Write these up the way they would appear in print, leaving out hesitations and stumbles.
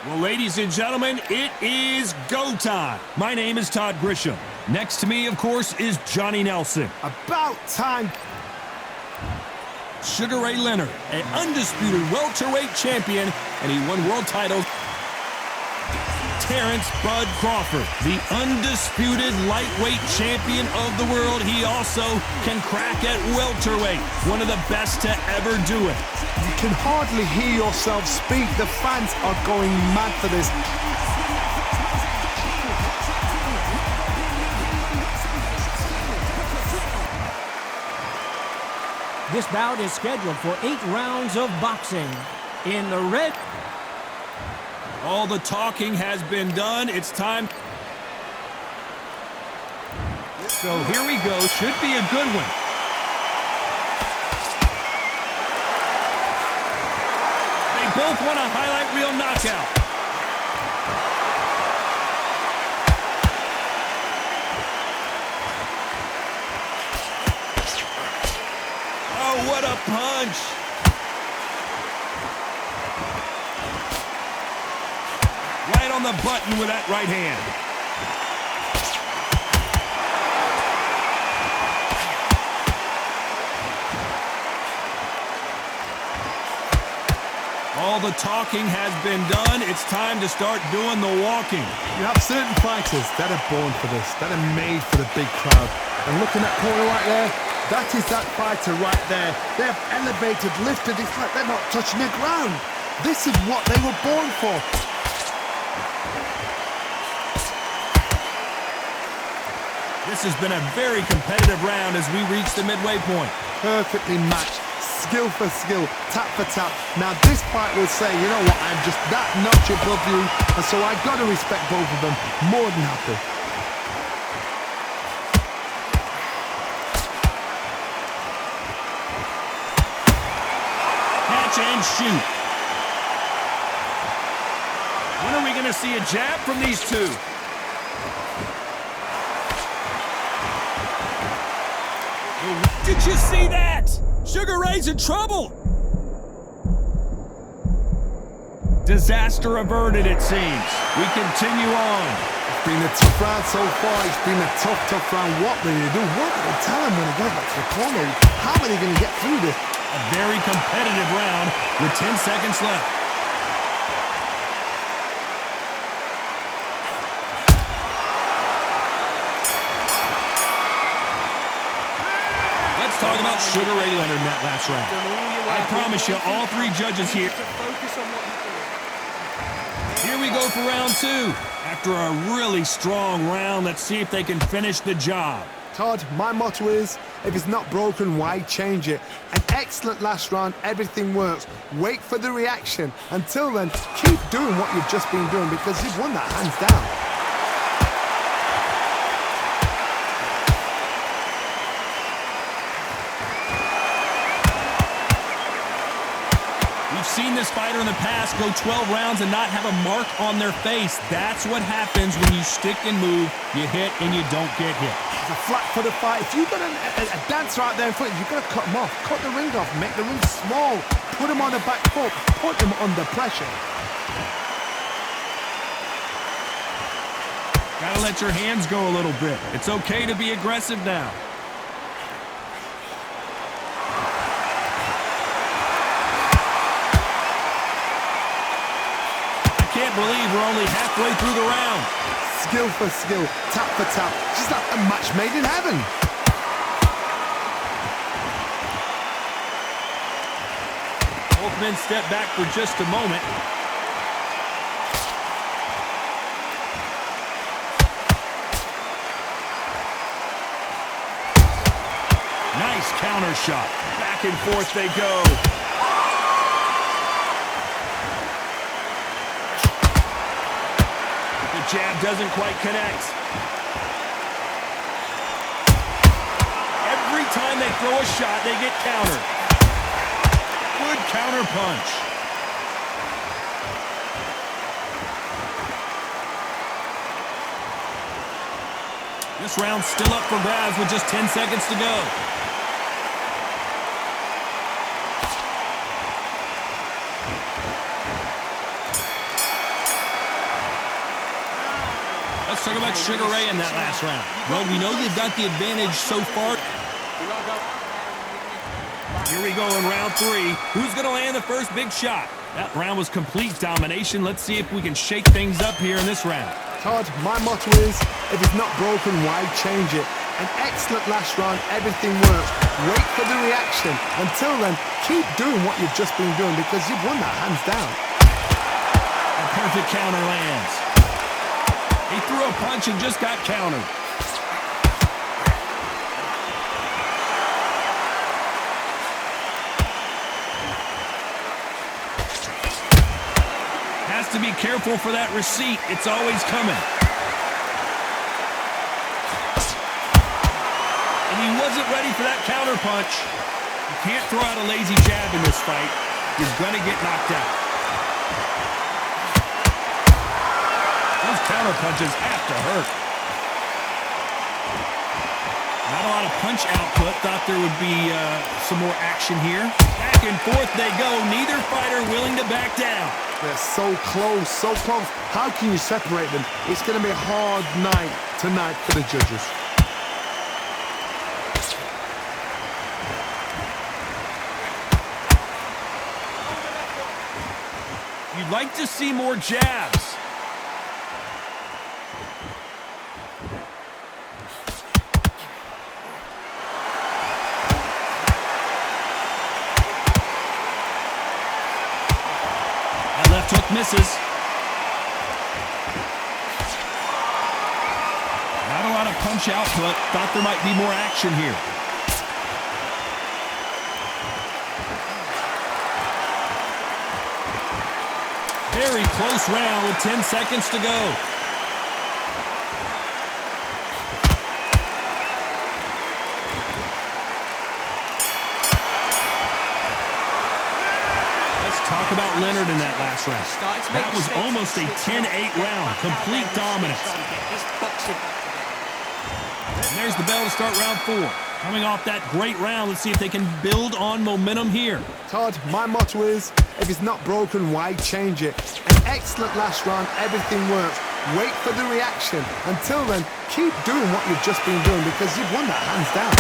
Well, ladies and gentlemen, it is go time. My name is Todd Grisham. Next to me, of course, is Johnny Nelson. About time. Sugar Ray Leonard, an undisputed welterweight champion, and he won world titles. Terrence Bud Crawford, the undisputed lightweight champion of the world. He also can crack at welterweight, one of the best to ever do it. You can hardly hear yourself speak. The fans are going mad for this. This bout is scheduled for 8 rounds of boxing. In the red... All the talking has been done. It's time. So here we go. Should be a good one. They both want a highlight reel knockout. Oh, what a punch. Right on the button with that right hand. All the talking has been done. It's time to start doing the walking. You have certain fighters that are born for this, that are made for the big crowd. And looking at corner right there, that is that fighter right there. They have elevated, lifted. It's like they're not touching the ground. This is what they were born for. This has been a very competitive round as we reach the midway point. Perfectly matched, skill for skill, tap for tap. Now this fight will say, you know what, I'm just that notch above you, and so I got to respect both of them. More than happy. Catch and shoot. When are we going to see a jab from these two? Did you see that? Sugar Ray's in trouble. Disaster averted, it seems. We continue on. It's been a tough round so far. It's been a tough round. What will they do? What will they tell him when he goes back to the corner? How are they going to get through this? A very competitive round with 10 seconds left. Talk about Sugar Ray Leonard in that last round. I promise you, all 3 judges here. Here we go for round 2. After a really strong round, let's see if they can finish the job. Todd, my motto is, if it's not broken, why change it? An excellent last round, everything works. Wait for the reaction. Until then, keep doing what you've just been doing because you've won that hands down. Seen this fighter in the past go 12 rounds and not have a mark on their face. That's what happens when you stick and move, you hit and you don't get hit. It's a flat-footed fight. If you've got a dancer out there in front, you've got to cut him off. Cut the ring off, make the ring small. Put him on the back foot, put him under pressure. Gotta let your hands go a little bit. It's okay to be aggressive now. Can't believe we're only halfway through the round. Skill for skill, tap for tap, just like a match made in heaven. Both men step back for just a moment. Nice counter shot. Back and forth they go. Jab doesn't quite connect. Every time they throw a shot, they get countered. Good counter punch. This round's still up for grabs with just 10 seconds to go. Let's talk about Sugar Ray in that last round. Well, we know they've got the advantage so far. Here we go in round 3. Who's going to land the first big shot? That round was complete domination. Let's see if we can shake things up here in this round. Todd, my motto is, if it's not broken, why change it? An excellent last round, everything works. Wait for the reaction. Until then, keep doing what you've just been doing because you've won that hands down. A perfect counter lands. He threw a punch and just got countered. Has to be careful for that receipt. It's always coming. And he wasn't ready for that counter punch. You can't throw out a lazy jab in this fight. You're going to get knocked out. Those counter punches have to hurt. Not a lot of punch output. Thought there would be some more action here. Back and forth they go. Neither fighter willing to back down. They're so close, so close. How can you separate them? It's going to be a hard night tonight for the judges. You'd like to see more jabs. That left hook misses. Not a lot of punch output. Thought there might be more action here. Very close round with 10 seconds to go. Let's talk about Leonard in that last round. That was almost a 10-8 round. Complete dominance. And there's the bell to start round 4. Coming off that great round, let's see if they can build on momentum here. Todd, my motto is, if it's not broken, why change it? An excellent last round, everything works. Wait for the reaction. Until then, keep doing what you've just been doing because you've won that hands down.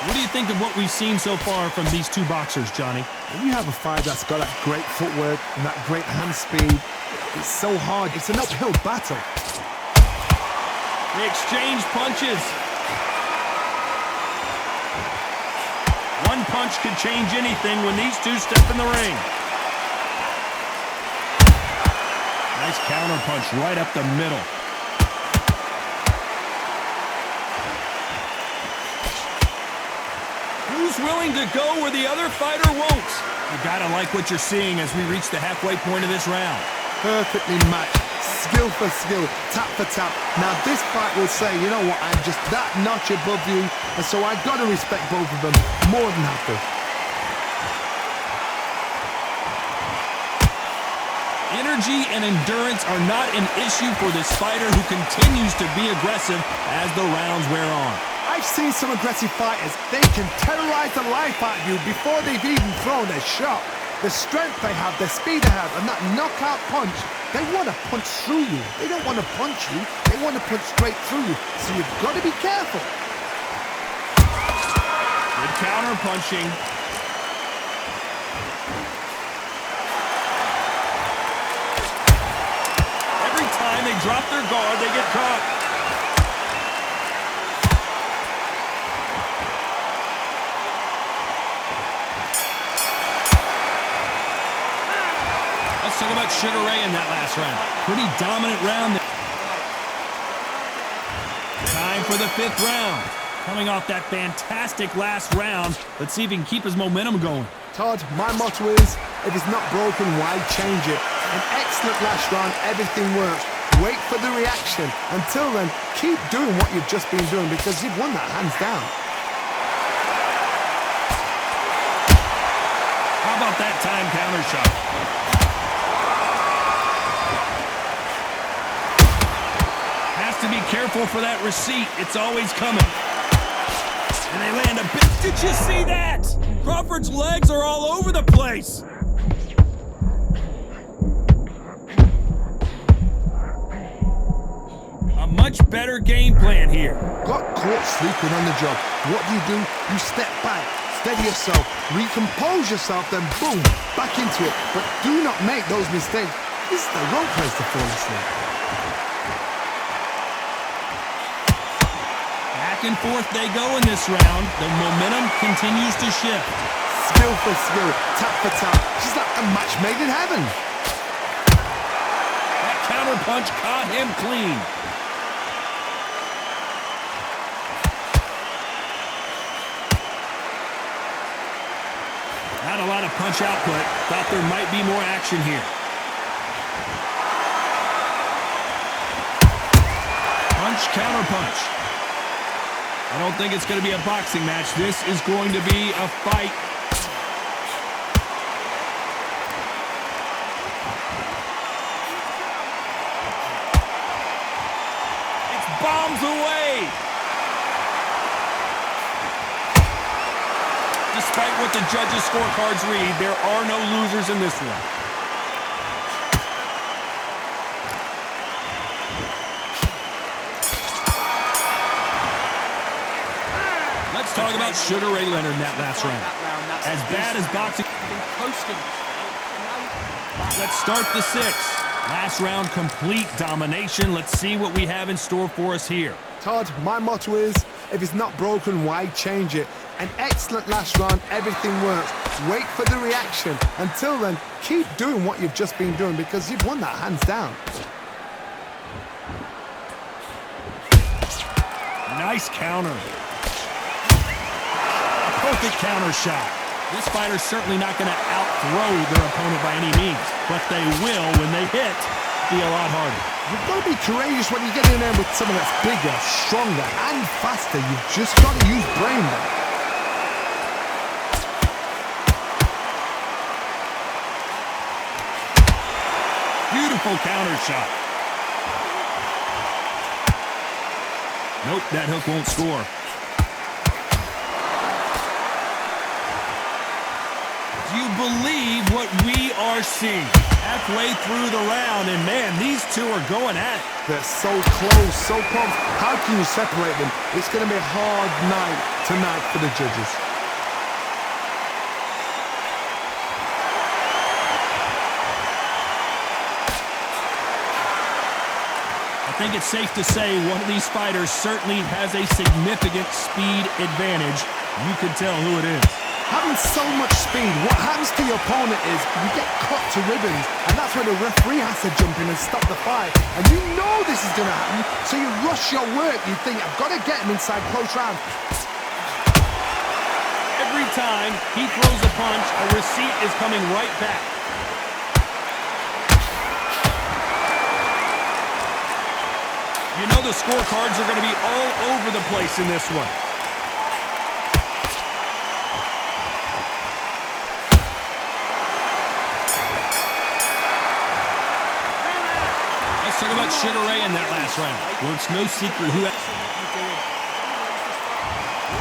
What do you think of what we've seen so far from these two boxers, Johnny? When you have a fight that's got that great footwork and that great hand speed, it's so hard. It's an uphill battle. They exchange punches. One punch could change anything when these two step in the ring. Nice counter punch right up the middle. Who's willing to go where the other fighter won't? You gotta like what you're seeing as we reach the halfway point of this round. Perfectly matched, skill for skill, tap for tap. Now this fight will say, you know what, I'm just that notch above you, and so I've got to respect both of them more than happy. Energy and endurance are not an issue for this fighter who continues to be aggressive as the rounds wear on. I've seen some aggressive fighters. They can terrorize the life out of you before they've even thrown a shot. The strength they have, the speed they have, and that knockout punch, they want to punch through you. They don't want to punch you. They want to punch straight through you. So you've got to be careful. Good counter punching. Every time they drop their guard, they get caught. Let's talk about Sugar Ray in that last round. Pretty dominant round there. Time for the 5th round. Coming off that fantastic last round, let's see if he can keep his momentum going. Todd, my motto is, if it's not broken, why change it? An excellent last round, everything works. Wait for the reaction. Until then, keep doing what you've just been doing because you've won that hands down. How about that time counter shot? Has to be careful for that receipt. It's always coming. And And they land a bit. Did you see that? Crawford's legs are all over the place. A much better game plan here. Got caught sleeping on the job. What do? You step back, steady yourself, recompose yourself, then boom, back into it. But do not make those mistakes. This is the wrong place to fall asleep. Back and forth they go in this round. The momentum continues to shift. Skill for skill, tap for tap. She's like a match made in heaven. That counter punch caught him clean. Not a lot of punch output. Thought there might be more action here. Punch, counter punch. I don't think it's going to be a boxing match. This is going to be a fight. It's bombs away. Despite what the judges' scorecards read, there are no losers in this one. Let's talk about Sugar Ray Leonard in that last round. As bad as boxing. Let's start the sixth. Last round, complete domination. Let's see what we have in store for us here. Todd, my motto is, if it's not broken, why change it? An excellent last round, everything works. Wait for the reaction. Until then, keep doing what you've just been doing because you've won that hands down. Nice counter. A perfect counter shot. This fighter's certainly not going to out-throw their opponent by any means, but they will, when they hit, be a lot harder. You've got to be courageous when you get in there with someone that's bigger, stronger, and faster. You've just got to use brain there. Beautiful counter shot. Nope, that hook won't score. Do you believe what we are seeing? Halfway through the round, and man, these two are going at it. They're so close, so close. How can you separate them? It's going to be a hard night tonight for the judges. I think it's safe to say one of these fighters certainly has a significant speed advantage. You can tell who it is. Having so much speed, what happens to your opponent is you get cut to ribbons, and that's when the referee has to jump in and stop the fight. And you know this is going to happen, so you rush your work. You think, I've got to get him inside close round. Every time he throws a punch, a receipt is coming right back. You know the scorecards are going to be all over the place in this one. Let's talk about Sugar Ray in that last round. Well, it's no secret who...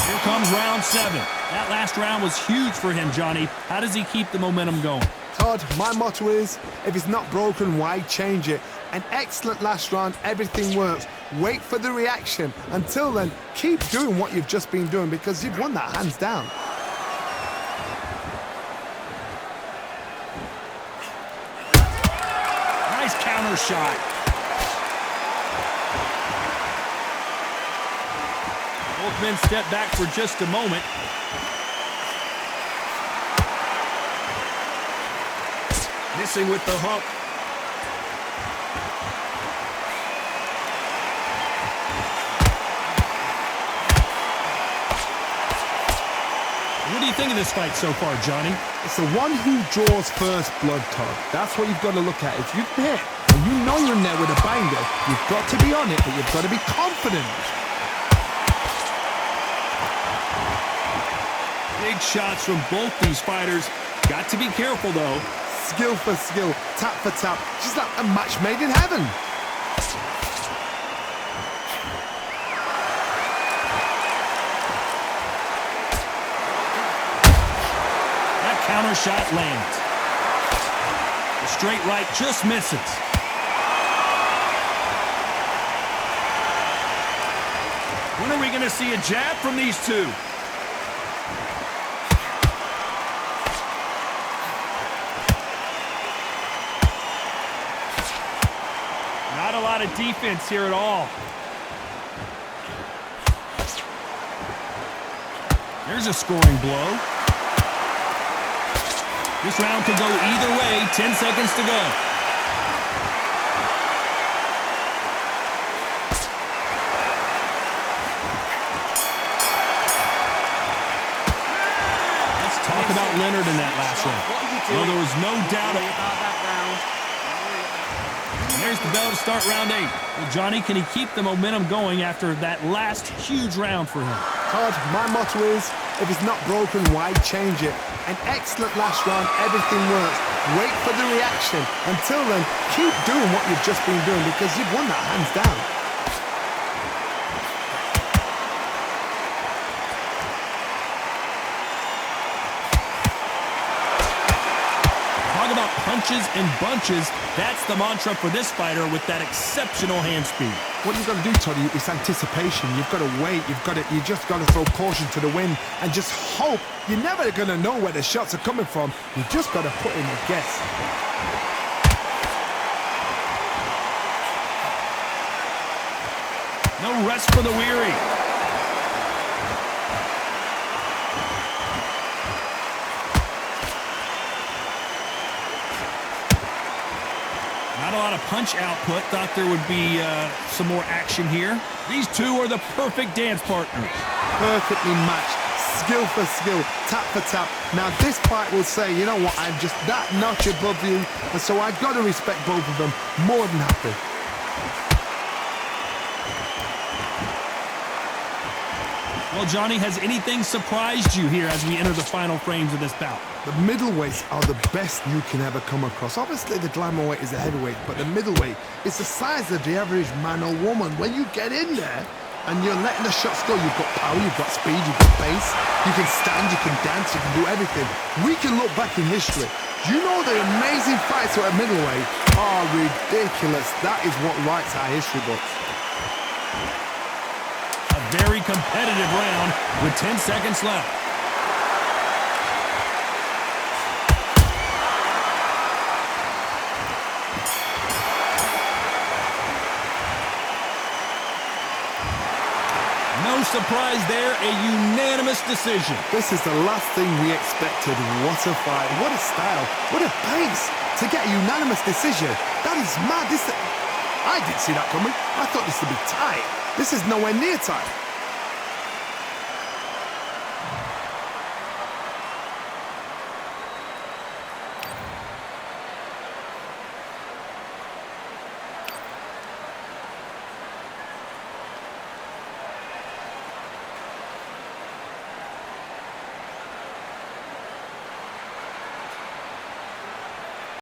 Here comes round 7. That last round was huge for him, Johnny. How does he keep the momentum going? Todd, my motto is, if it's not broken, why change it? An excellent last round, everything works. Wait for the reaction. Until then, keep doing what you've just been doing because you've won that hands down. Nice counter shot. Both men step back for just a moment. Missing with the hook. What do you think of this fight so far, Johnny? It's the one who draws first blood, Todd. That's what you've got to look at. If you've hit and you know you're in there with a banger, you've got to be on it, but you've got to be confident. Big shots from both these fighters. Got to be careful, though. Skill for skill, tap for tap. She's like a match made in heaven. counter shot lands. The straight right just misses. When are we going to see a jab from these two? Not a lot of defense here at all. There's a scoring blow. This round could go either way. 10 seconds to go. Let's talk about Leonard in that last round. Well, there was no doubt about that round. There's the bell to start round 8. Well, Johnny, can he keep the momentum going after that last huge round for him? Todd, my motto is, if it's not broken, why change it? An excellent last round, everything works. Wait for the reaction. Until then, keep doing what you've just been doing because you've won that hands down. Talk about punches and bunches. That's the mantra for this fighter with that exceptional hand speed. What you've got to do, Toddy, is anticipation. You've got to wait. You just got to throw caution to the wind and just hope. You're never going to know where the shots are coming from. You just got to put in a guess. No rest for the weary. Not a lot of punch output. Thought there would be some more action here. These two are the perfect dance partners. Perfectly matched. Skill for skill. Tap for tap. Now this fight will say, you know what, I'm just that notch above you. And so I've got to respect both of them. More than happy. Well, Johnny, has anything surprised you here as we enter the final frames of this bout? The middleweights are the best you can ever come across. Obviously, the glamour weight is the heavyweight, but the middleweight is the size of the average man or woman. When you get in there and you're letting the shots go, you've got power, you've got speed, you've got pace, you can stand, you can dance, you can do everything. We can look back in history. You know the amazing fights at middleweight are ridiculous. That is what writes our history books. Very competitive round with 10 seconds left. No surprise there, a unanimous decision. This is the last thing we expected. What a fight, what a style, what a pace to get a unanimous decision. That is mad. I didn't see that coming. I thought this would be tight. This is nowhere near tight.